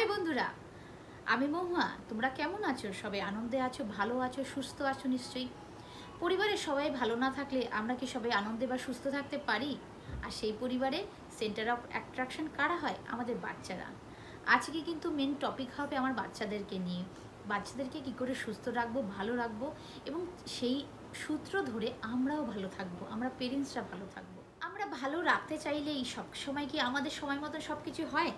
High বন্ধুরা, আমি মহুয়া। তোমরা কেমন আছো? সবাই আনন্দে আছো, ভালো আছো, সুস্থ আছো নিশ্চয়ই। পরিবারের সবাই ভালো না থাকলে আমরা কি সবাই আনন্দে বা সুস্থ থাকতে পারি? আর সেই পরিবারে সেন্টার অফ অ্যাট্রাকশন কারা হয়? আমাদের বাচ্চারা। আজকে কিন্তু মেন টপিক হবে আমার বাচ্চাদেরকে নিয়ে। বাচ্চাদেরকে কি করে সুস্থ রাখবো, ভালো রাখবো, এবং সেই সূত্র ধরে আমরাও ভালো থাকবো, আমরা পেরেন্টসরা ভালো থাকবো। আমরা ভালো রাখতে চাইলেই সব সময় কি আমাদের সময় মতো সব কিছু হয়?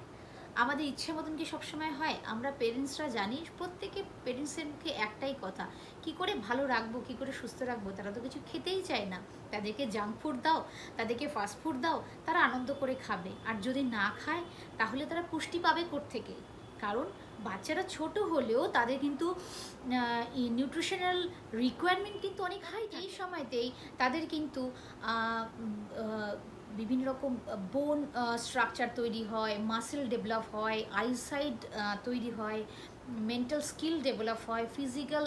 আমাদের ইচ্ছে মতন কি সবসময় হয়? আমরা পেরেন্টসরা জানি, প্রত্যেকে পেরেন্টসের মুখে একটাই কথা, কি করে ভালো রাখবো, কি করে সুস্থ রাখবো। তারা তো কিছু খেতেই চায় না। তাদেরকে জাঙ্ক ফুড দাও, তাদেরকে ফাস্ট ফুড দাও, তারা আনন্দ করে খাবে। আর যদি না খায় তাহলে তারা পুষ্টি পাবে কোত্থেকে? কারণ বাচ্চারা ছোট হলেও তাদের কিন্তু নিউট্রিশনাল রিকোয়ারমেন্ট কিন্তু অনেক হাই। এই সময়তেই তাদের কিন্তু বিভিন্ন রকম বোন স্ট্রাকচার তৈরি হয়, মাসেল ডেভেলপ হয়, আইসাইট তৈরি হয়, মেন্টাল স্কিল ডেভেলপ হয়, ফিজিক্যাল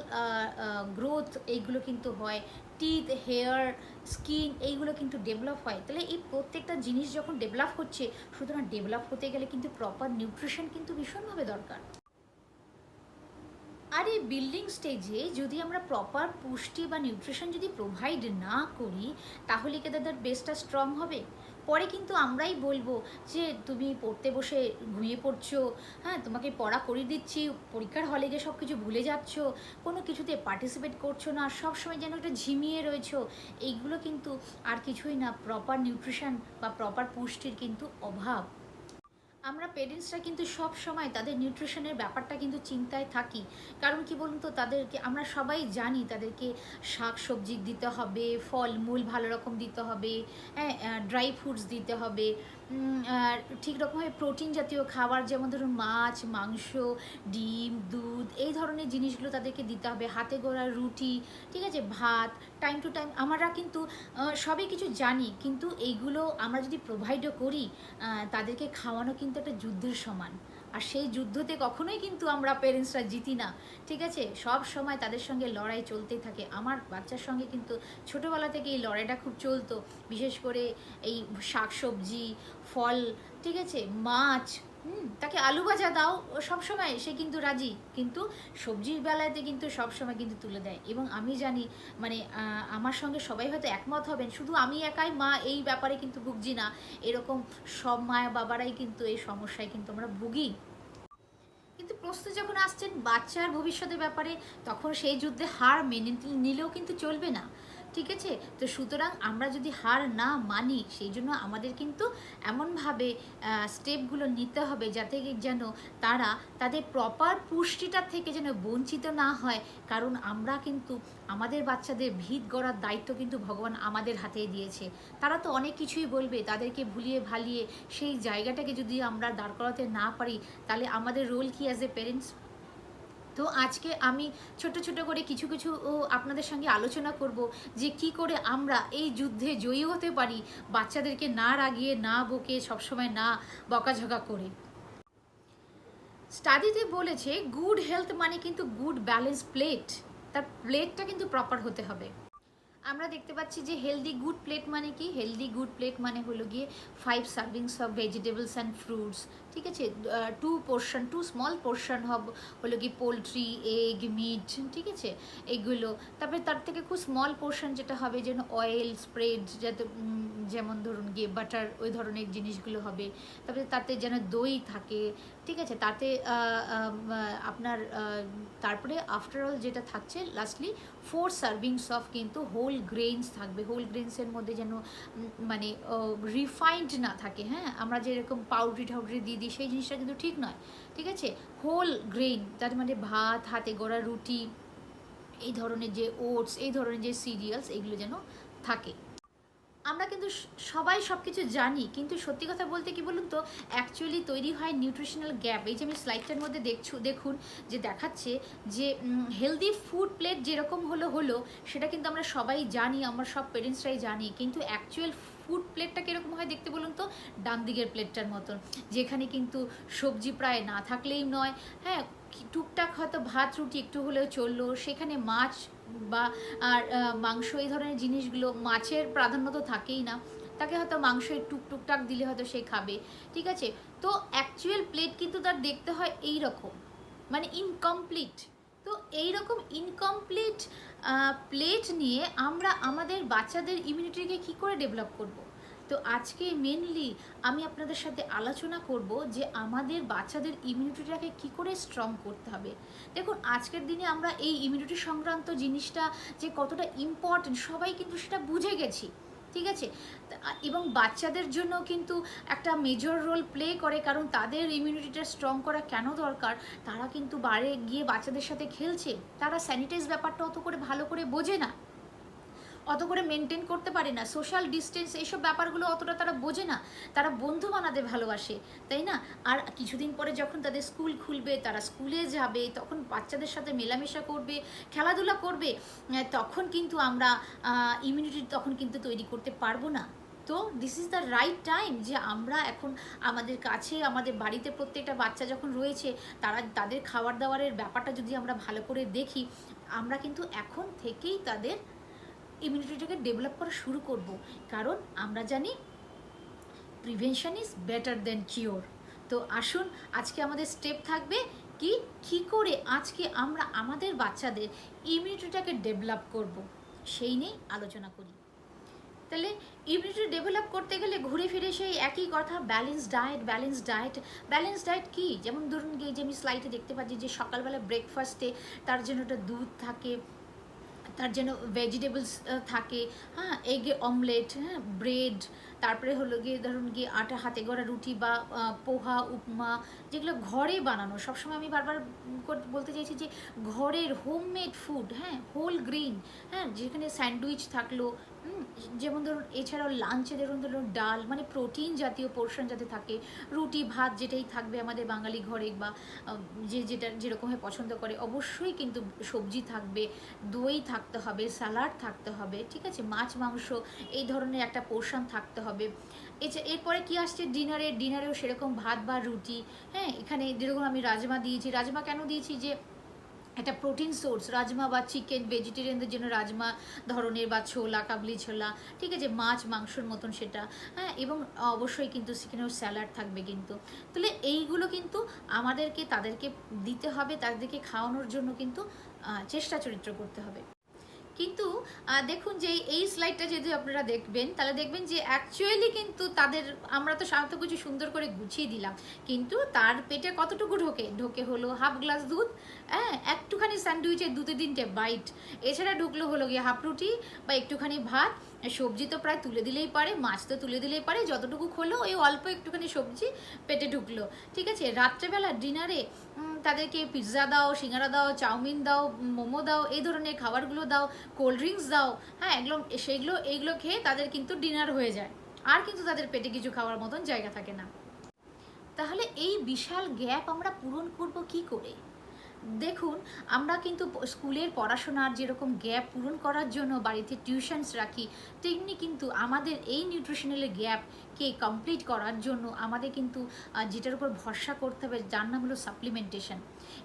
গ্রোথ এইগুলো কিন্তু হয়, টিথ, হেয়ার, স্কিন এইগুলো কিন্তু ডেভেলপ হয়। তাহলে এই প্রত্যেকটা জিনিস যখন ডেভেলপ হচ্ছে, সুতরাং ডেভেলপ হতে গেলে কিন্তু প্রপার নিউট্রিশন কিন্তু ভীষণভাবে দরকার। আর এই বিল্ডিং স্টেজে যদি আমরা প্রপার পুষ্টি বা নিউট্রিশন যদি প্রোভাইড না করি, তাহলে কি তাদের বেসটা স্ট্রং হবে? পরে কিন্তু আমরাই বলবো যে তুমি পড়তে বসে ঘুমিয়ে পড়ছো, হ্যাঁ, তোমাকে পড়া করিয়ে দিচ্ছি, পরীক্ষার হলে গিয়ে সব কিছু ভুলে যাচ্ছ, কোনো কিছুতে পার্টিসিপেট করছো না, সবসময় যেন একটা ঝিমিয়ে রয়েছো। এইগুলো কিন্তু আর কিছুই না, প্রপার নিউট্রিশন বা প্রপার পুষ্টির কিন্তু অভাব। আমরা পেরেন্টসরা কিন্তু সব সময় তাদের নিউট্রিশনের ব্যাপারটা কিন্তু চিন্তায় থাকি। কারণ কি বলুন তো, তাদেরকে আমরা সবাই জানি তাদেরকে শাক সবজি দিতে হবে, ফলমূল ভালো রকম দিতে হবে, হ্যাঁ, ড্রাই ফ্রুটস দিতে হবে, ঠিক রকমভাবে প্রোটিন জাতীয় খাবার, যেমন ধরুন মাছ, মাংস, ডিম, দুধ, এই ধরনের জিনিসগুলো তাদেরকে দিতে হবে, হাতে গড়া রুটি, ঠিক আছে, ভাত, টাইম টু টাইম। আমরা কিন্তু সবই কিছু জানি, কিন্তু এইগুলো আমরা যদি প্রোভাইডও করি, তাদেরকে খাওয়ানো কিন্তু একটা যুদ্ধের সমান। আর সেই যুদ্ধতে কখনোই কিন্তু আমরা পেরেন্টসরা জিতি না, ঠিক আছে? সব সময় তাদের সঙ্গে লড়াই চলতেই থাকে। আমার বাচ্চার সঙ্গে কিন্তু ছোটোবেলা থেকে এই লড়াইটা খুব চলতো। বিশেষ করে এই শাক সবজি, ফল, ঠিক আছে, মাছ, তাকে আলু ভাজা দাও, ও সবসময় সে কিন্তু রাজি, কিন্তু সবজির বেলাতে কিন্তু সবসময় কিন্তু তুলে দেয়। এবং আমি জানি, মানে আমার সঙ্গে সবাই হয়তো একমত হবেন, শুধু আমি একাই মা এই ব্যাপারে কিন্তু ভুগছি না, এরকম সব মায়া বাবারাই কিন্তু এই সমস্যায় কিন্তু আমরা ভুগি। কিন্তু প্রশ্ন যখন আসছেন বাচ্চার ভবিষ্যতের ব্যাপারে, তখন সেই যুদ্ধে হার মেনে নিলেও কিন্তু চলবে না, ঠিক আছে? তো সুতরাং আমরা যদি হার না মানি, সেই জন্য আমাদের কিন্তু এমনভাবে স্টেপগুলো নিতে হবে যাতে যেন তারা তাদের প্রপার পুষ্টিটার থেকে যেন বঞ্চিত না হয়। কারণ আমরা কিন্তু আমাদের বাচ্চাদের ভিত গড়ার দায়িত্ব কিন্তু ভগবান আমাদের হাতেই দিয়েছে। তারা তো অনেক কিছুই বলবে, তাদেরকে ভুলিয়ে ভালিয়ে সেই জায়গাটাকে যদি আমরা দাঁড় করাতে না পারি, তাহলে আমাদের রোল কি অ্যাজ এ পেরেন্টস? তো আজকে আমি ছোট ছোট করে কিছু কিছু আপনাদের সঙ্গে আলোচনা করব যে কি করে আমরা এই যুদ্ধে জয়ী হতে পারি, বাচ্চাদেরকে না রাগিয়ে, না বকে, সবসময় না বকাঝকা করে। স্টাডিতে বলেছে গুড হেলথ মানে কিন্তু গুড ব্যালেন্স প্লেট। তার প্লেটটা কিন্তু প্রপার হতে হবে। আমরা দেখতে পাচ্ছি যে হেলদি গুড প্লেট মানে কি? হেলদি গুড প্লেট মানে হলো গিয়ে 5 servings of vegetables and fruits, ঠিক আছে, 2 স্মল পোর্শন হলো কি পোলট্রি, এগ, মিট, ঠিক আছে, এগুলো। তারপরে তার থেকে খুব স্মল পোর্শন যেটা হবে, যেন অয়েল স্প্রেড, যাতে যেমন ধরুন গিয়ে বাটার, ওই ধরনের জিনিসগুলো হবে। তারপরে তাতে যেন দই থাকে, ঠিক আছে, তাতে আপনার তারপরে আফটার অল যেটা থাকছে লাস্টলি 4 সার্ভিংস অফ কিন্তু হোল গ্রেনস থাকবে। হোল গ্রেনসের মধ্যে যেন মানে রিফাইন্ড না থাকে, হ্যাঁ, আমরা যেরকম পাউডারি টাউডারি দিয়ে দিই সেই জিনিসটা কিন্তু ঠিক নয়, ঠিক আছে। হোল গ্রেন, তার মানে ভাত, হাতে গড়া রুটি, এই ধরনের যে ওটস, এই ধরনের যে সিরিয়ালস, এগুলো যেন থাকে। আমরা কিন্তু সবাই সব কিছু জানি, কিন্তু সত্যি কথা বলতে কি বলুন তো, অ্যাকচুয়ালি তৈরি হয় নিউট্রিশনাল গ্যাপ। এই যে আমি স্লাইডটার মধ্যে দেখুন যে দেখাচ্ছে যে হেলদি ফুড প্লেট যেরকম হলো সেটা কিন্তু আমরা সবাই জানি, আমরা সব পেরেন্টসরাই জানি, কিন্তু অ্যাকচুয়াল ফুড প্লেটটা কীরকম হয় দেখতে বলুন তো? ডান দিকের প্লেটটার মতন, যেখানে কিন্তু সবজি প্রায় না থাকলেই নয়, হ্যাঁ, টুকটাক হয়তো ভাত রুটি একটু হলেও চললো, সেখানে মাছ বা আর মাংস, এই ধরনের জিনিসগুলো, মাছের প্রাধান্য তো থাকেই না, তাকে হয়তো মাংসের টুকটাক দিলে হয়তো সে খাবে, ঠিক আছে। তো অ্যাকচুয়াল প্লেট কিন্তু তার দেখতে হয় এই রকম, মানে ইনকমপ্লিট। তো এইরকম ইনকমপ্লিট প্লেট নিয়ে আমরা আমাদের বাচ্চাদের ইমিউনিটিকে কী করে ডেভেলপ করব। তো আজকে মেনলি আমি আপনাদের সাথে আলোচনা করব যে আমাদের বাচ্চাদের ইমিউনিটিটাকে কী করে স্ট্রং করতে হবে। দেখুন, আজকের দিনে আমরা এই ইমিউনিটি সংক্রান্ত জিনিসটা যে কতটা ইম্পর্টেন্ট সবাই কিন্তু সেটা বুঝে গেছি, ঠিক আছে। এবং বাচ্চাদের জন্য কিন্তু একটা মেজর রোল প্লে করে, কারণ তাদের ইমিউনিটিটা স্ট্রং করা কেন দরকার, তারা কিন্তু বাইরে গিয়ে বাচ্চাদের সাথে খেলছে, তারা স্যানিটাইজ ব্যাপারটা অত করে ভালো করে বোঝে না, অত করে মেনটেন করতে পারে না, সোশ্যাল ডিস্টেন্স এইসব ব্যাপারগুলো অতটা তারা বোঝে না, তারা বন্ধু বানাতে ভালোবাসে, তাই না। আর কিছুদিন পরে যখন তাদের স্কুল খুলবে, তারা স্কুলে যাবে, তখন বাচ্চাদের সাথে মেলামেশা করবে, খেলাধুলা করবে, তখন কিন্তু আমরা ইমিউনিটি তখন কিন্তু তৈরি করতে পারবো না। তো this is the right time যে আমরা এখন আমাদের কাছে, আমাদের বাড়িতে প্রত্যেকটা বাচ্চা যখন রয়েছে, তাদের খাবার দাবারের ব্যাপারটা যদি আমরা ভালো করে দেখি, আমরা কিন্তু এখন থেকেই তাদের ইমিউনিটিটাকে ডেভেলপ করা শুরু করব। কারণ আমরা জানি prevention is better then cure. তো আসুন, আজকে আমাদের স্টেপ থাকবে কি করে আজকে আমরা আমাদের বাচ্চাদের ইমিউনিটিটাকে ডেভেলপ করব, সেই নিয়ে আলোচনা করি। তাহলে ইমিউনিটি ডেভেলপ করতে গেলে ঘুরে ফিরে সেই একই কথা, ব্যালেন্স ডায়েট। ব্যালেন্স ডায়েট কি? যেমন ধরুন গিয়ে যে আমি স্লাইডে দেখতে পাচ্ছি যে সকালবেলা ব্রেকফাস্টে তার জন্য একটা দুধ থাকে, তার জন্য ভেজিটেবলস থাকে, হ্যাঁ, এগ অমলেট, হ্যাঁ, ব্রেড, তারপরে হলো গিয়ে ধরুন গিয়ে আটা হাতে গড়া রুটি বা পোহা, উপমা, যেগুলো ঘরে বানানো। সবসময় আমি বারবার বলতে চাইছি যে ঘরের হোমমেড ফুড, হ্যাঁ, হোল গ্রেন, হ্যাঁ, যেখানে স্যান্ডউইচ থাকলো, যেমন ধরুন এছাড়াও লাঞ্চে ধরুন ডাল, মানে প্রোটিন জাতীয় পোর্শন যাতে থাকে, রুটি ভাত যেটাই থাকবে আমাদের বাঙালি ঘরে, বা যেটা যেরকমভাবে পছন্দ করে, অবশ্যই কিন্তু সবজি থাকবে, দই থাকতে হবে, স্যালাড থাকতে হবে, ঠিক আছে, মাছ মাংস এই ধরনের একটা পোর্শন থাকতে হবে। এরপরে কি আসছে ডিনারেও সেরকম ভাত বা রুটি, হ্যাঁ, এখানে যেরকম আমি রাজমা দিয়েছি। রাজমা কেন দিয়েছি? যে একটা প্রোটিন সোর্স, রাজমা বা চিকেন, ভেজিটেরিয়ানদের জন্য রাজমা ধরনের, বা ছোলা, কাবলি ছোলা, ঠিক আছে, মাছ মাংসর মতন সেটা, হ্যাঁ, এবং অবশ্যই কিন্তু সেখানেও স্যালাড থাকবে কিন্তু। তাহলে এইগুলো কিন্তু আমাদেরকে তাদেরকে দিতে হবে, তাদেরকে খাওয়ানোর জন্য কিন্তু চেষ্টা চরিত্র করতে হবে। কিন্তু দেখুন যে এই স্লাইডটা যদি আপনারা দেখবেন, তাহলে দেখবেন যে অ্যাকচুয়ালি কিন্তু তাদের, আমরা তো সাধারণত কিছু সুন্দর করে গুছিয়ে দিলাম, কিন্তু তার পেটে কতটুকু ঢোকে হলো হাফ গ্লাস দুধ, হ্যাঁ, একটুখানি স্যান্ডউইচের 2-3টে বাইট, এছাড়া ঢুকলো হলো গিয়ে হাফ রুটি বা একটুখানি ভাত, সবজি তো প্রায় তুলে দিলেই পারে, মাছ তো তুলে দিলেই পারে, যতটুকু হলো ওই অল্প একটুখানি সবজি পেটে ঢুকলো, ঠিক আছে। রাত্রেবেলা ডিনারে তাদেরকে পিৎজা দাও, সিঙ্গারা দাও, চাউমিন দাও, মোমো দাও, এই ধরনের খাবারগুলো দাও, কোল্ড ড্রিঙ্কস দাও, হ্যাঁ, এইগুলো খেয়ে তাদের কিন্তু ডিনার হয়ে যায়, আর কিন্তু তাদের পেটে কিছু খাওয়ার মতন জায়গা থাকে না। তাহলে এই বিশাল গ্যাপ আমরা পূরণ করব কি করে? দেখুন, আমরা কিন্তু স্কুলের পড়াশোনার যেরকম গ্যাপ পূরণ করার জন্য বাড়িতে টিউশনস রাখি, তেমনি কিন্তু আমাদের এই নিউট্রিশনাল গ্যাপকে কমপ্লিট করার জন্য আমাদের কিন্তু যেটার উপর ভরসা করতে হবে, যার নাম হলো সাপ্লিমেন্টেশন।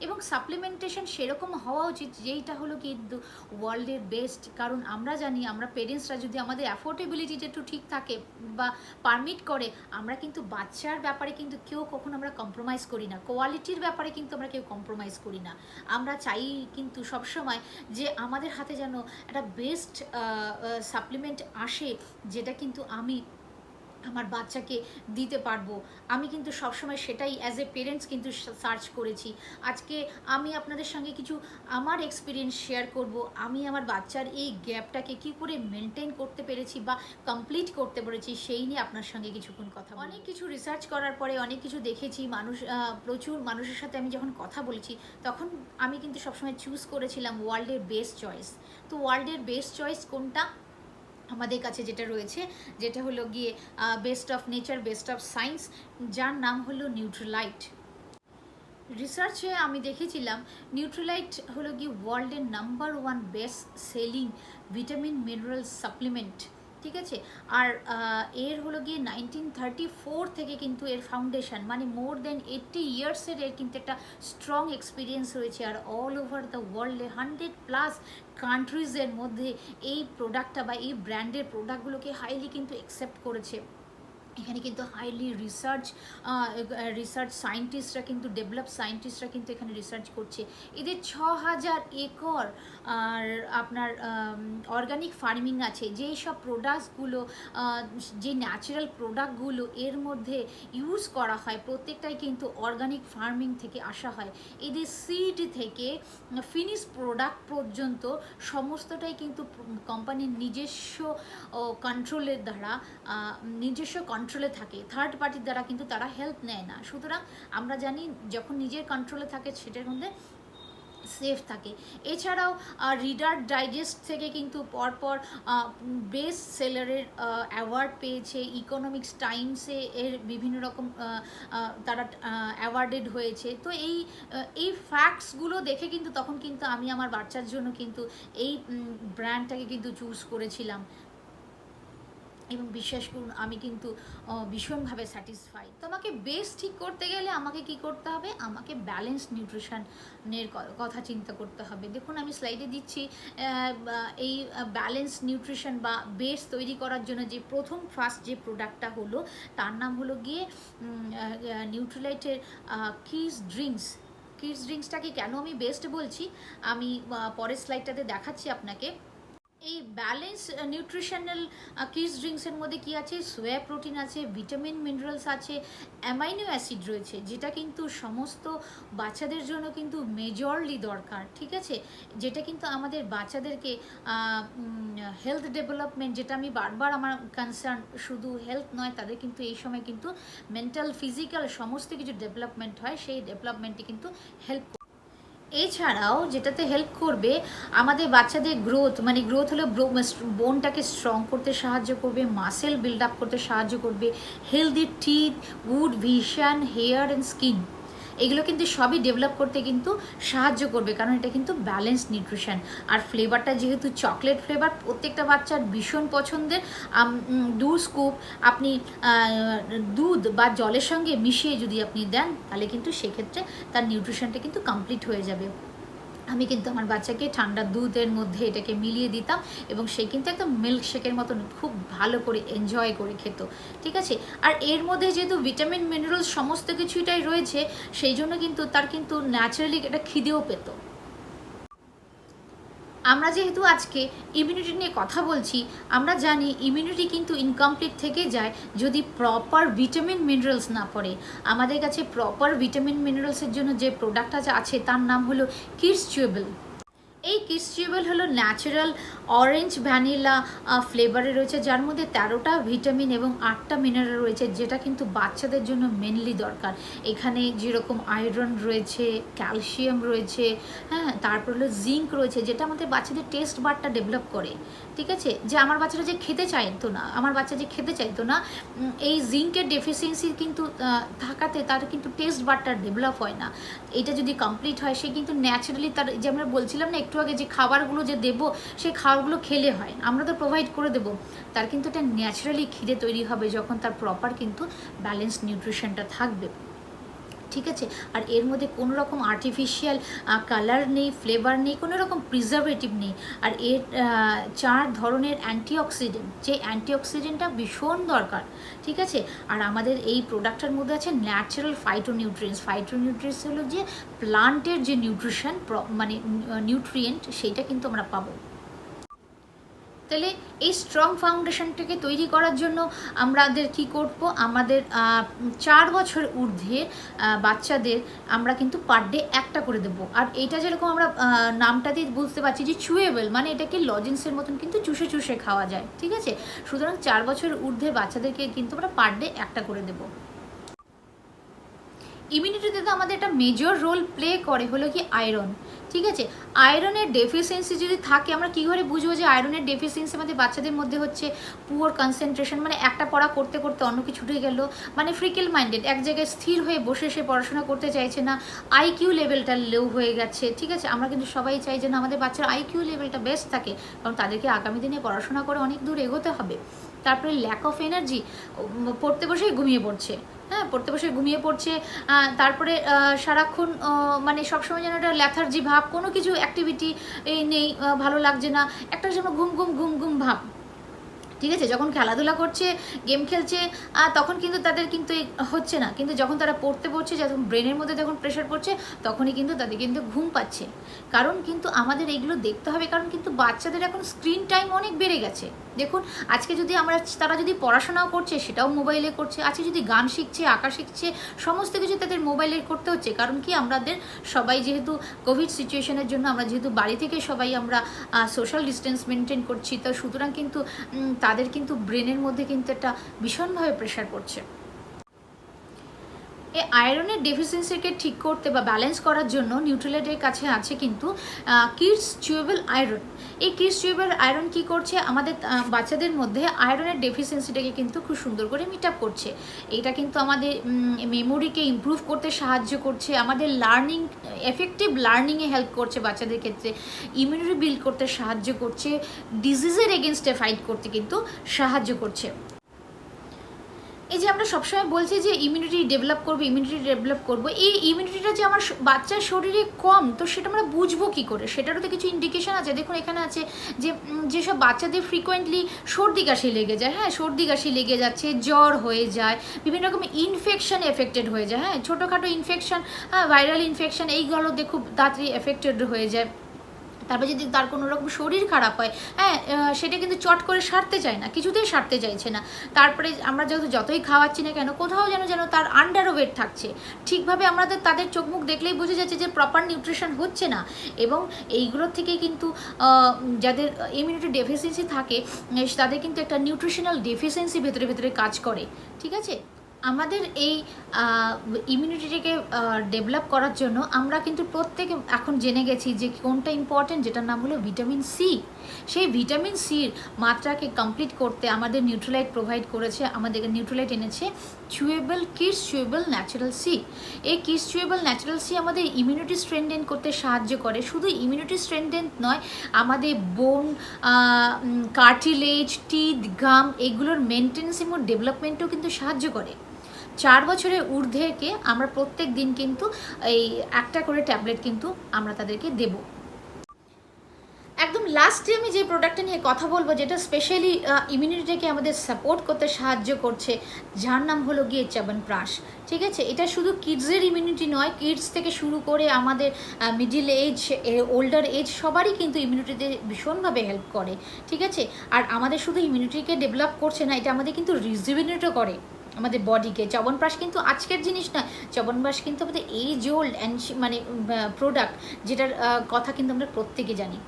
এবং সাপ্লিমেন্টেশন সেরকম হওয়া উচিত যেইটা হলো কিন্তু ওয়ার্ল্ডের বেস্ট। কারণ আমরা জানি, আমরা পেরেন্টসরা যদি আমাদের অ্যাফোর্ডেবিলিটিটা একটু ঠিক থাকে বা পারমিট করে, আমরা কিন্তু বাচ্চার ব্যাপারে কিন্তু কেউ কখনো আমরা কম্প্রোমাইজ করি না, কোয়ালিটির ব্যাপারে কিন্তু আমরা কেউ কম্প্রোমাইজ করি না। আমরা চাই কিন্তু সবসময় যে আমাদের হাতে যেন একটা বেস্ট সাপ্লিমেন্ট আসে, যেটা কিন্তু আমি আমার বাচ্চাকে দিতে পারবো। আমি কিন্তু সবসময় সেটাই অ্যাজ এ পেরেন্টস কিন্তু সার্চ করেছি। আজকে আমি আপনাদের সঙ্গে কিছু আমার এক্সপিরিয়েন্স শেয়ার করব, আমি আমার বাচ্চার এই গ্যাপটাকে কী করে মেনটেন করতে পেরেছি বা কমপ্লিট করতে পেরেছি, সেই নিয়ে আপনার সঙ্গে কিছুক্ষণ কথা। অনেক কিছু রিসার্চ করার পরে অনেক কিছু দেখেছি, প্রচুর মানুষের সাথে আমি যখন কথা বলেছি, তখন আমি কিন্তু সবসময় চুজ করেছিলাম ওয়ার্ল্ডের বেস্ট চয়েস। তো ওয়ার্ল্ডের বেস্ট চয়েস কোনটা আমাদের কাছে যেটা রয়েছে, যেটা হলো গিয়ে best of nature, best of science, যার নাম হলো নিউট্রিলাইট। রিসার্চে আমি দেখেছিলাম নিউট্রিলাইট হলো গিয়ে ওয়ার্ল্ডের number 1 best selling vitamin mineral supplement, ঠিক আছে। আর এর হলো গিয়ে 1934 থেকে কিন্তু এর ফাউন্ডেশন, মানে মোর দেন 80 ইয়ার্সের এর কিন্তু একটা স্ট্রং এক্সপিরিয়েন্স রয়েছে। আর অল ওভার দ্য ওয়ার্ল্ডে 100+ কান্ট্রিজের মধ্যে এই প্রোডাক্টটা বা এই ব্র্যান্ডের প্রোডাক্টগুলোকে হাইলি কিন্তু অ্যাকসেপ্ট করেছে। এখানে কিন্তু হাইলি রিসার্চ সায়েন্টিস্টরা কিন্তু সায়েন্টিস্টরা কিন্তু এখানে রিসার্চ করছে। এদের 6000 একর আর আপনার অর্গানিক ফার্মিং আছে। যেই সব প্রোডাক্টসগুলো, যে ন্যাচারাল প্রোডাক্টগুলো এর মধ্যে ইউজ করা হয় প্রত্যেকটাই কিন্তু অর্গানিক ফার্মিং থেকে আসা হয়। এদের সিড থেকে ফিনিশ প্রোডাক্ট পর্যন্ত সমস্তটাই কিন্তু কোম্পানির নিজস্ব কন্ট্রোলের দ্বারা নিজস্ব কন্ট্রোলে থাকে, থার্ড পার্টির দ্বারা কিন্তু তারা হেল্প নেয় না। সুতরাং আমরা জানি যখন নিজের কন্ট্রোলে থাকে সেটার মধ্যে সেফ থাকে। এছাড়াও রিডার ডাইজেস্ট থেকে কিন্তু পরপর বেস্ট সেলারের অ্যাওয়ার্ড পেয়েছে। ইকোনমিক্স টাইমসে এর বিভিন্ন রকম তারা অ্যাওয়ার্ডেড হয়েছে। তো এই ফ্যাক্টসগুলো দেখে কিন্তু তখন কিন্তু আমি আমার বাচ্চার জন্য কিন্তু এই ব্র্যান্ডটাকে কিন্তু চুজ করেছিলাম এবং বিশ্বাস করুন আমি কিন্তু ভীষণভাবে স্যাটিসফাই। তো আমাকে বেস ঠিক করতে গেলে আমাকে কি করতে হবে, আমাকে ব্যালেন্স নিউট্রিশনের কথা চিন্তা করতে হবে। দেখুন আমি স্লাইডে দিচ্ছি এই ব্যালেন্স নিউট্রিশন বা বেস তৈরি করার জন্য যে ফার্স্ট যে প্রোডাক্টটা হলো তার নাম হলো গিয়ে নিউট্রিলাইটের কিডস ড্রিঙ্কসটাকে কেন আমি বেস্ট বলছি আমি পরের স্লাইডটাতে দেখাচ্ছি আপনাকে। এই ব্যালেন্স নিউট্রিশনাল কিডস ড্রিঙ্কসের মধ্যে কি আছে, সোয়া প্রোটিন আছে, ভিটামিন মিনারেলস আছে, অ্যামাইনো অ্যাসিড রয়েছে, যেটা কিন্তু সমস্ত বাচ্চাদের জন্য কিন্তু মেজরলি দরকার। ঠিক আছে, যেটা কিন্তু আমাদের বাচ্চাদেরকে হেলথ ডেভেলপমেন্ট, যেটা আমি বারবার আমার কনসার্ন, শুধু হেলথ নয়, তাদের কিন্তু এই সময় কিন্তু মেন্টাল ফিজিক্যাল সমস্ত কিছু ডেভেলপমেন্ট হয়, সেই ডেভেলপমেন্টে কিন্তু হেল্প। এছাড়াও যেটাতে হেল্প করবে আমাদের বাচ্চাদের গ্রোথ, মানে গ্রোথ হলো বোনটাকে স্ট্রং করতে সাহায্য করবে, মাসেল বিল্ড আপ করতে সাহায্য করবে, healthy teeth, good vision, hair and skin, এগুলো কিন্তু সবই ডেভেলপ করতে কিন্তু সাহায্য করবে, কারণ এটা কিন্তু ব্যালেন্স নিউট্রিশন। আর ফ্লেভারটা যেহেতু চকলেট ফ্লেভার, প্রত্যেকটা বাচ্চার ভীষণ পছন্দের। 2 স্কুপ আপনি দুধ বা জলের সঙ্গে মিশিয়ে যদি আপনি দেন তাহলে কিন্তু সেক্ষেত্রে তার নিউট্রিশনটা কিন্তু কমপ্লিট হয়ে যাবে। আমি কিন্তু আমার বাচ্চাকে ঠান্ডা দুধের মধ্যে এটাকে মিলিয়ে দিতাম এবং সে কিন্তু একদম মিল্কশেকের মতন খুব ভালো করে এনজয় করে খেত। ঠিক আছে, আর এর মধ্যে যেহেতু ভিটামিন মিনারেলস সমস্ত কিছুটাই রয়েছে, সেই জন্য কিন্তু তার কিন্তু ন্যাচারালি এটা খিদেও পেত। আমরা যেহেতু আজকে ইমিউনিটি নিয়ে কথা বলছি, আমরা জানি ইমিউনিটি কিন্তু ইনকমপ্লিট থেকে যায় যদি প্রপার ভিটামিন মিনারেলস না পড়ে। আমাদের কাছে প্রপার ভিটামিন মিনারেলসের জন্য যে প্রোডাক্ট আছে তার নাম হলো কিডস চিউয়েবল। এই কিডস চিউয়েবল হলো ন্যাচারাল অরেঞ্জ ভ্যানিলা ফ্লেভারে রয়েছে, যার মধ্যে 13টা ভিটামিন এবং 8টা মিনারেল রয়েছে, যেটা কিন্তু বাচ্চাদের জন্য মেনলি দরকার। এখানে যেরকম আয়রন রয়েছে, ক্যালসিয়াম রয়েছে, হ্যাঁ, তারপর হলো জিঙ্ক রয়েছে, যেটা আমাদের বাচ্চাদের টেস্ট বারটা ডেভেলপ করে। ঠিক আছে, যে আমার বাচ্চারা যে খেতে চাইতো না, এই জিঙ্কের ডেফিসিয়েন্সি কিন্তু থাকাতে তার কিন্তু টেস্ট বারটা ডেভেলপ হয় না। এটা যদি কমপ্লিট হয়, সে কিন্তু ন্যাচারালি তার, যে আমরা বলছিলাম না একটু আগে, যে খাবারগুলো যে দেবো সেই খাবারগুলো খেলে হয়, আমরা তো প্রোভাইড করে দেবো, তার কিন্তু এটা ন্যাচারালি খিদে তৈরি হবে যখন তার প্রপার কিন্তু ব্যালেন্স নিউট্রিশনটা থাকবে। ঠিক আছে, আর এর মধ্যে কোনো রকম আর্টিফিশিয়াল কালার নেই, ফ্লেভার নেই, কোনো রকম প্রিজারভেটিভ নেই। আর এর 4 ধরনের অ্যান্টিঅক্সিডেন্ট, যে অ্যান্টিঅক্সিডেন্টটা ভীষণ দরকার। ঠিক আছে, আর আমাদের এই প্রোডাক্টটার মধ্যে আছে ন্যাচারাল ফাইটোনিউট্রিয়েন্টস হলো যে প্লান্টের যে নিউট্রিশন, মানে নিউট্রিয়েন্ট, সেইটা কিন্তু আমরা পাবো। তাহলে এই স্ট্রং ফাউন্ডেশনটাকে তৈরি করার জন্য আমাদের কি করব, আমাদের 4 বছর ঊর্ধ্বের বাচ্চাদের আমরা কিন্তু পার ডে একটা করে দেবো। আর এইটা যেরকম আমরা নামটা দিয়ে বুঝতে পারছি যে চুয়েবল, মানে এটাকে লজেন্সের মতন কিন্তু চুষে চুষে খাওয়া যায়। ঠিক আছে, সুতরাং 4 বছর ঊর্ধ্বের বাচ্চাদেরকে কিন্তু আমরা পার ডে একটা করে দেবো। ইমিউনিটিতে তো আমাদের একটা মেজর রোল প্লে করে হলো কি আয়রন। ঠিক আছে। আয়রনের ডেফিসিয়েন্সি যদি থাকে, আমরা কী করে বুঝবো যে আয়রনের ডেফিসিয়েন্সি আমাদের বাচ্চাদের মধ্যে হচ্ছে? পুয়ার কনসেন্ট্রেশন, মানে একটা পড়া করতে করতে অন্য কিছু ছুটে গেল, মানে ফ্রিকেল মাইন্ডেড, এক জায়গায় স্থির হয়ে বসে সে পড়াশোনা করতে চাইছে না, আইকিউ লেভেলটা লো হয়ে গেছে। ঠিক আছে, আমরা কিন্তু সবাই চাই যে না আমাদের বাচ্চার আইকিউ লেভেলটা বেস্ট থাকে, কারণ তাদেরকে আগামী দিনে পড়াশোনা করে অনেক দূর এগোতে হবে। তারপরে ল্যাক অফ এনার্জি, পড়তে বসেই ঘুমিয়ে পড়ছে, হ্যাঁ পড়তে বসে ঘুমিয়ে পড়ছে। তারপরে সারাক্ষণ মানে সবসময় যেন একটা ল্যাথার্জি ভাব, কোনো কিছু অ্যাক্টিভিটি নেই, ভালো লাগছে না, একটা যেন ঘুম ঘুম ঘুম ঘুম ভাব। ঠিক আছে, যখন খেলাধুলা করছে, গেম খেলছে, তখন কিন্তু তাদের কিন্তু হচ্ছে না, কিন্তু যখন তারা পড়তে পড়ছে, যখন ব্রেনের মধ্যে যখন প্রেশার পড়ছে, তখনই কিন্তু তাদের কিন্তু ঘুম পাচ্ছে। কারণ কিন্তু আমাদের এইগুলো দেখতে হবে, কারণ কিন্তু বাচ্চাদের এখন স্ক্রিন টাইম অনেক বেড়ে গেছে। দেখুন, আজকে যদি তারা যদি পড়াশোনাও করছে সেটাও মোবাইলে করছে, আজকে যদি গান শিখছে, আঁকা শিখছে, সমস্ত কিছু তাদের মোবাইলে করতে হচ্ছে। কারণ কি, আমাদের সবাই যেহেতু কোভিড সিচুয়েশনের জন্য আমরা যেহেতু বাড়ি থেকে সবাই আমরা সোশ্যাল ডিস্টেন্স মেনটেন করছি, তো সুতরাং কিন্তু তাদের কিন্তু ব্রেনের মধ্যে কিন্তু একটা ভীষণভাবে প্রেশার পড়ছে। এই আয়রনের ডেফিসিয়েন্সিকে ঠিক করতে বা ব্যালেন্স করার জন্য নিউট্রিলেটের কাছে আছে কিন্তু কিডস চিউয়েবল আয়রন। এই কিডস চিউয়েবল আয়রন কী করছে, আমাদের বাচ্চাদের মধ্যে আয়রনের ডেফিসিয়েন্সিটাকে কিন্তু খুব সুন্দর করে মিট আপ করছে। এটা কিন্তু আমাদের মেমোরিকে ইমপ্রুভ করতে সাহায্য করছে, আমাদের লার্নিং, এফেক্টিভ লার্নিংয়ে হেল্প করছে বাচ্চাদের ক্ষেত্রে, ইমিউনিটি বিল্ড করতে সাহায্য করছে, ডিজিজের এগেনস্টে ফাইট করতে কিন্তু সাহায্য করছে। এই যে আমরা সবসময় বলছি যে ইমিউনিটি ডেভেলপ করবো, এই ইমিউনিটিটা যে আমার বাচ্চার শরীরে কম, তো সেটা আমরা বুঝবো কী করে? সেটারও তো কিছু ইন্ডিকেশন আছে। দেখুন, এখানে আছে যে যেসব বাচ্চাদের ফ্রিকোয়েন্টলি সর্দি কাশি লেগে যায়, হ্যাঁ সর্দি কাশি লেগে যাচ্ছে, জ্বর হয়ে যায়, বিভিন্ন রকম ইনফেকশন এফেক্টেড হয়ে যায়, হ্যাঁ ছোটোখাটো ইনফেকশন, হ্যাঁ ভাইরাল ইনফেকশন, এইগুলোতে খুব তাড়াতাড়ি এফেক্টেড হয়ে যায়। তারপরে যদি তার কোনো রকম শরীর খারাপ হয়, হ্যাঁ সেটা কিন্তু চট করে সারতে চায় না, কিছুতেই সারতে চাইছে না। তারপরে আমরা যেহেতু যতই খাওয়াচ্ছি না কেন, কোথাও যেন তার আন্ডার ওয়েট থাকছে, ঠিকভাবে আমাদের তাদের চোখ মুখ দেখলেই বোঝা যাচ্ছে যে প্রপার নিউট্রিশন হচ্ছে না। এবং এইগুলোর থেকে কিন্তু যাদের ইমিউনিটি ডেফিসিয়েন্সি থাকে, তাদের কিন্তু একটা নিউট্রিশনাল ডেফিসিয়েন্সি ভেতরে ভেতরে কাজ করে। ঠিক আছে, আমাদের এই ইমিউনিটিটাকে ডেভেলপ করার জন্য আমরা কিন্তু প্রত্যেকে এখন জেনে গেছি যে কোনটা ইম্পর্টেন্ট, যেটার নাম হলো ভিটামিন সি। সেই ভিটামিন সির মাত্রাকে কমপ্লিট করতে আমাদের নিউট্রিলাইট প্রোভাইড করেছে, আমাদেরকে নিউট্রিলাইট এনেছে কিডস চিউয়েবল ন্যাচারাল সি। এই কিডস চিউয়েবল ন্যাচারাল সি আমাদের ইমিউনিটি স্ট্রেনথেন করতে সাহায্য করে। শুধু ইমিউনিটি স্ট্রেনথেন নয়, আমাদের বোন, কার্টিলেজ, টিথ, গাম এগুলোর মেনটেন্স এবং ডেভেলপমেন্টেও কিন্তু সাহায্য করে। 4 বছরের ঊর্ধ্বেকে আমরা প্রত্যেক দিন কিন্তু এই একটা করে ট্যাবলেট কিন্তু আমরা তাদেরকে দেব। একদম লাস্টে আমি যে প্রোডাক্টটা নিয়ে কথা বলবো, যেটা স্পেশালি ইমিউনিটিকে আমাদের সাপোর্ট করতে সাহায্য করছে, যার নাম হলো গিয়ে চ্যবনপ্রাশ। ঠিক আছে, এটা শুধু কিডসের ইমিউনিটি নয়, কিডস থেকে শুরু করে আমাদের মিডিল এজ, ওল্ডার এজ সবারই কিন্তু ইমিউনিটিতে ভীষণভাবে হেল্প করে। ঠিক আছে, আর আমাদের শুধু ইমিউনিটিকে ডেভেলপ করছে না, এটা আমাদের কিন্তু রিজুভিনেটও করে আমাদের বডিকে। চ্যবনপ্রাশ কিন্তু আজকের জিনিস না, চ্যবনপ্রাশ কিন্তু আমাদের এজ ওল্ড মানে প্রোডাক্ট, যেটার কথা কিন্তু আমরা প্রত্যেকে জানি।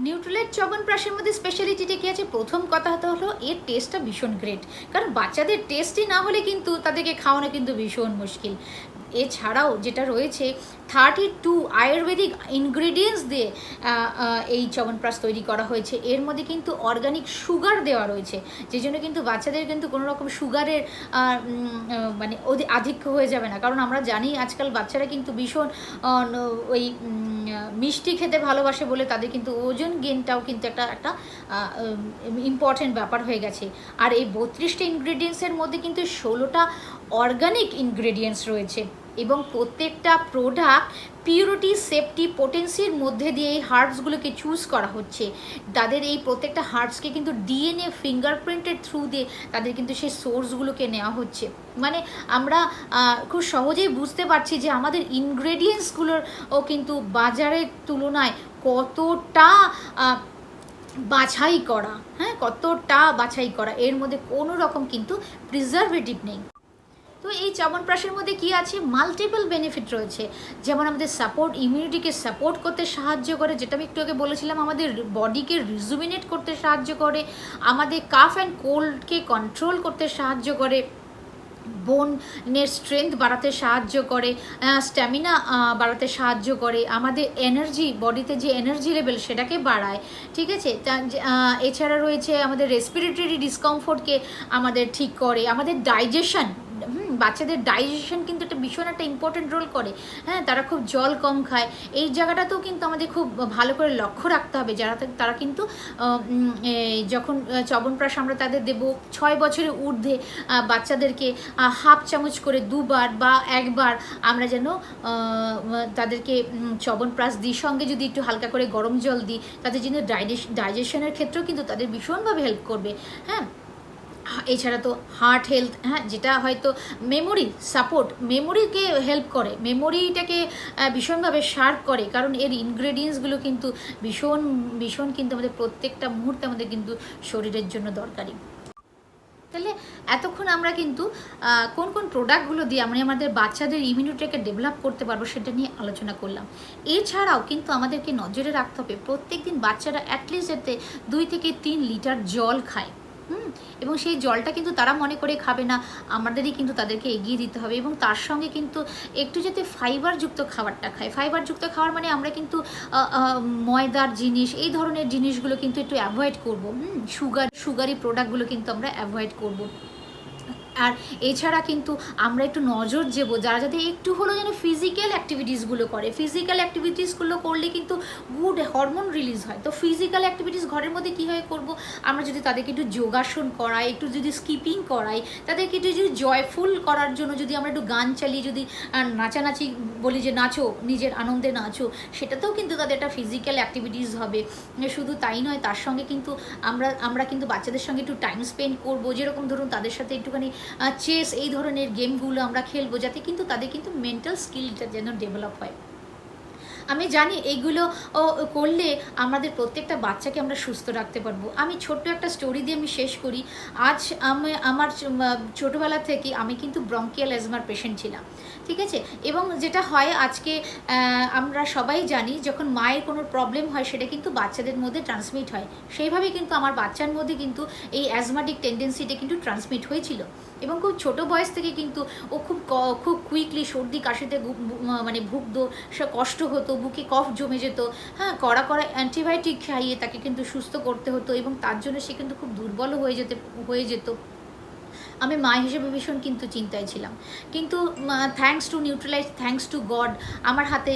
নিউট্রিলাইট চ্যবনপ্রাশের মধ্যে স্পেশালিটিটা কী আছে? প্রথম কথা হলো এর টেস্টটা ভীষণ গ্রেট, কারণ বাচ্চাদের টেস্টই না হলে কিন্তু তাদেরকে খাওয়ানো কিন্তু ভীষণ মুশকিল। এছাড়াও যেটা রয়েছে 32 আয়ুর্বেদিক ইনগ্রিডিয়েন্টস দিয়ে এই চ্যবনপ্রাশ তৈরি করা হয়েছে। এর মধ্যে কিন্তু অর্গানিক সুগার দেওয়া রয়েছে, যে জন্য কিন্তু বাচ্চাদের কিন্তু কোনো রকম সুগারের মানে আধিক্য হয়ে যাবে না। কারণ আমরা জানি আজকাল বাচ্চারা কিন্তু ভীষণ ওই মিষ্টি খেতে ভালোবাসে বলে তাদের কিন্তু ওজন গেনটাও কিন্তু একটা ইম্পর্টেন্ট ব্যাপার হয়ে গেছে। আর এই 32টা ইনগ্রিডিয়েন্টসের মধ্যে কিন্তু 16টা অর্গানিক ইনগ্রিডিয়েন্টস রয়েছে, এবং প্রত্যেকটা প্রোডাক্ট পিউরিটি, সেফটি, পোটেন্সির মধ্যে দিয়ে এই হার্বসগুলোকে চুজ করা হচ্ছে। তাদের এই প্রত্যেকটা হার্বসকে কিন্তু ডিএনএ ফিঙ্গারপ্রিন্টের থ্রু দিয়ে তাদের কিন্তু সেই সোর্সগুলোকে নেওয়া হচ্ছে। মানে আমরা খুব সহজেই বুঝতে পারছি যে আমাদের ইনগ্রেডিয়েন্টসগুলোরও কিন্তু বাজারের তুলনায় কতটা বাছাই করা, হ্যাঁ কতটা বাছাই করা, এর মধ্যে কোনো রকম কিন্তু প্রিজারভেটিভ নেই। তো এই চ্যবনপ্রাশের মধ্যে কি আছে? মাল্টিপল বেনিফিট রয়েছে, যেমন আমাদের ইমিউনিটিকে সাপোর্ট করতে সাহায্য করে, যেটা আমি একটু আগে বলেছিলাম, আমাদের বডিকে রিজুভিনেট করতে সাহায্য করে, আমাদের কাফ অ্যান্ড কোল্ডকে কন্ট্রোল করতে সাহায্য করে, বোনের স্ট্রেংথ বাড়াতে সাহায্য করে, স্ট্যামিনা বাড়াতে সাহায্য করে, আমাদের এনার্জি, বডিতে যে এনার্জি লেভেল সেটাকে বাড়ায়, ঠিক আছে। এছাড়া রয়েছে আমাদের রেসপিরেটরি ডিসকমফোর্টকে আমাদের ঠিক করে, আমাদের ডাইজেশন, বাচ্চাদের ডাইজেশন কিন্তু একটা ভীষণ একটা ইম্পর্টেন্ট রোল করে। হ্যাঁ, তারা খুব জল কম খায়, এই জায়গাটাতেও কিন্তু আমাদের খুব ভালো করে লক্ষ্য রাখতে হবে। তারা কিন্তু যখন চবনপ্রাশ আমরা তাদের দেবো 6 বছরের ঊর্ধ্বে বাচ্চাদেরকে হাফ চামচ করে 2বার বা 1বার আমরা যেন তাদেরকে চবনপ্রাশ দিই, সঙ্গে যদি একটু হালকা করে গরম জল দিই, তাদের জন্য ডাইজেশনের ক্ষেত্রেও কিন্তু তাদের ভীষণভাবে হেল্প করবে। হ্যাঁ, এছাড়া তো হার্ট হেলথ, হ্যাঁ, যেটা হয়তো মেমোরি সাপোর্ট, মেমোরিকে হেল্প করে, মেমোরিটাকে ভীষণভাবে শার্প করে, কারণ এর ইনগ্রেডিয়েন্টসগুলো কিন্তু ভীষণ ভীষণ কিন্তু আমাদের প্রত্যেকটা মুহূর্তে আমাদের কিন্তু শরীরের জন্য দরকারি। তাহলে এতক্ষণ আমরা কিন্তু কোন কোন প্রোডাক্টগুলো দিয়ে আমরা আমাদের বাচ্চাদের ইমিউনিটিকে ডেভেলপ করতে পারবো সেটা নিয়ে আলোচনা করলাম। এছাড়াও কিন্তু আমাদেরকে নজরে রাখতে হবে প্রত্যেক দিন বাচ্চারা অ্যাটলিস্ট যাতে 2 থেকে 3 লিটার জল খায়। এবং সেই জলটা কিন্তু তারা মনে করে খাবে না, আমাদেরই কিন্তু তাদেরকে এগিয়ে দিতে হবে। এবং তার সঙ্গে কিন্তু একটু যাতে ফাইবারযুক্ত খাবারটা খায়। ফাইবারযুক্ত খাবার মানে আমরা কিন্তু ময়দার জিনিস, এই ধরনের জিনিসগুলো কিন্তু একটু অ্যাভয়েড করবো। সুগারি প্রোডাক্টগুলো কিন্তু আমরা অ্যাভয়েড করবো। আর এছাড়া কিন্তু আমরা একটু নজর দেবো যারা যাতে একটু হলেও যেন ফিজিক্যাল অ্যাক্টিভিটিসগুলো করে। ফিজিক্যাল অ্যাক্টিভিটিসগুলো করলে কিন্তু গুড হরমোন রিলিজ হয়। তো ফিজিক্যাল অ্যাক্টিভিটিস ঘরের মধ্যে কীভাবে করবো, আমরা যদি তাদেরকে একটু যোগাসন করাই, একটু যদি স্কিপিং করাই, তাদেরকে একটু যদি জয়ফুল করার জন্য যদি আমরা একটু গান চালিয়ে যদি নাচানাচি বলি যে নাচো, নিজের আনন্দে নাচো, সেটাতেও কিন্তু তাদের একটা ফিজিক্যাল অ্যাক্টিভিটিস হবে। শুধু তাই নয়, তার সঙ্গে কিন্তু আমরা কিন্তু বাচ্চাদের সঙ্গে একটু টাইম স্পেন্ড করবো। যেরকম ধরুন তাদের সাথে একটুখানি চেস, এই ধরনের গেমগুলো আমরা খেলবো, যাতে কিন্তু তাদের কিন্তু মেন্টাল স্কিলটা যেন ডেভেলপ হয়। আমি জানি এইগুলো করলে আমাদের প্রত্যেকটা বাচ্চাকে আমরা সুস্থ রাখতে পারবো। আমি ছোট্ট একটা স্টোরি দিয়ে আমি শেষ করি। আজ আমার ছোটোবেলা থেকে আমি কিন্তু ব্রঙ্কিয়াল অ্যাজমার পেশেন্ট ছিলাম, ঠিক আছে। এবং যেটা হয় আজকে আমরা সবাই জানি, যখন মায়ের কোনো প্রবলেম হয় সেটা কিন্তু বাচ্চাদের মধ্যে ট্রান্সমিট হয়। সেইভাবেই কিন্তু আমার বাচ্চার মধ্যে কিন্তু এই অ্যাজমাটিক টেন্ডেন্সিটা কিন্তু ট্রান্সমিট হয়েছিল। এবং খুব ছোট বয়স থেকে কিন্তু ও খুব কুইকলি সর্দি কাশিতে মানে ভুগতো, সে কষ্ট হতো, বুকে কফ জমে যেত। হ্যাঁ, কড়া অ্যান্টিবায়োটিক খাইয়ে তাকে কিন্তু সুস্থ করতে হতো, এবং তার জন্য সে কিন্তু খুব দুর্বল হয়ে যেত। আমি মা হিসেবে ভীষণ কিন্তু চিন্তায় ছিলাম। কিন্তু thanks to Nutrilite, thanks to god, আমার হাতে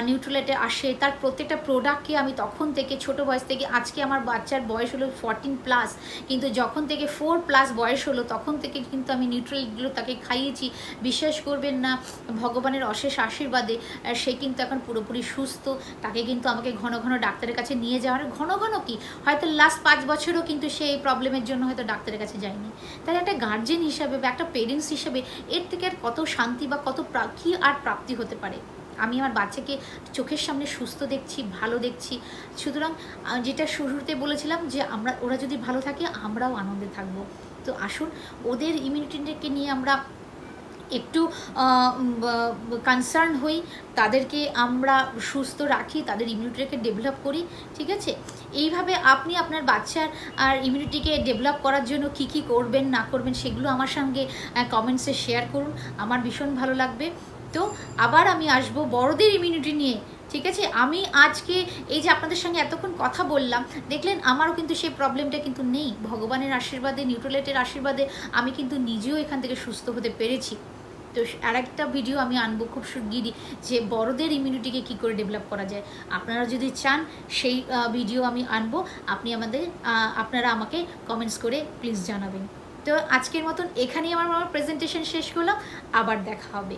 নিউট্রিলাইটে আসে। তার প্রত্যেকটা প্রোডাক্টকে আমি তখন থেকে ছোটো বয়স থেকে, আজকে আমার বাচ্চার বয়স হলো 14+, কিন্তু যখন থেকে 4+ বয়স হলো তখন থেকে কিন্তু আমি নিউট্রিলাইটগুলো তাকে খাইয়েছি। বিশ্বাস করবেন না, ভগবানের অশেষ আশীর্বাদে সে কিন্তু এখন পুরোপুরি সুস্থ। তাকে কিন্তু আমাকে ঘন ঘন ডাক্তারের কাছে নিয়ে যাওয়ার, ঘন ঘন কি, হয়তো লাস্ট 5 বছরও কিন্তু সে এই প্রবলেমের জন্য হয়তো ডাক্তারের কাছে যায়নি। তাহলে একটা গার্জেন হিসাবে বা একটা পেরেন্টস হিসাবে এর থেকে আর কত শান্তি বা কত কী আর প্রাপ্তি হতে পারে। আমি আমার বাচ্চাকে চোখের সামনে সুস্থ দেখছি, ভালো দেখছি। সুতরাং যেটা শুরুতে বলেছিলাম যে ওরা যদি ভালো থাকে আমরাও আনন্দে থাকবো। তো আসুন ওদের ইমিউনিটিকে নিয়ে আমরা একটু কনসার্ন হই, তাদেরকে আমরা সুস্থ রাখি, তাদের ইমিউনিটিকে ডেভেলপ করি, ঠিক আছে। এইভাবে আপনি আপনার বাচ্চার আর ইমিউনিটিকে ডেভেলপ করার জন্য কি কি করবেন না করবেন সেগুলো আমার সঙ্গে কমেন্টসে শেয়ার করুন, আমার ভীষণ ভালো লাগবে। তো আবার আমি আসবো বড়দের ইমিউনিটি নিয়ে, ঠিক আছে। আমি আজকে এই যে আপনাদের সঙ্গে এতক্ষণ কথা বললাম, দেখলেন আমারও কিন্তু সেই প্রবলেমটা কিন্তু নেই। ভগবানের আশীর্বাদে, নিউট্রিলাইটের আশীর্বাদে আমি কিন্তু নিজেও এখান থেকে সুস্থ হতে পেরেছি। তো আর একটা ভিডিও আমি আনবো খুব শিগগিরই, যে বড়দের ইমিউনিটিকে কী করে ডেভেলপ করা যায়। আপনারা যদি চান সেই ভিডিও আমি আনবো, আপনারা আমাকে কমেন্টস করে প্লিজ জানাবেন। তো আজকের মতন এখানেই আমার প্রেজেন্টেশন শেষ করলাম, আবার দেখা হবে।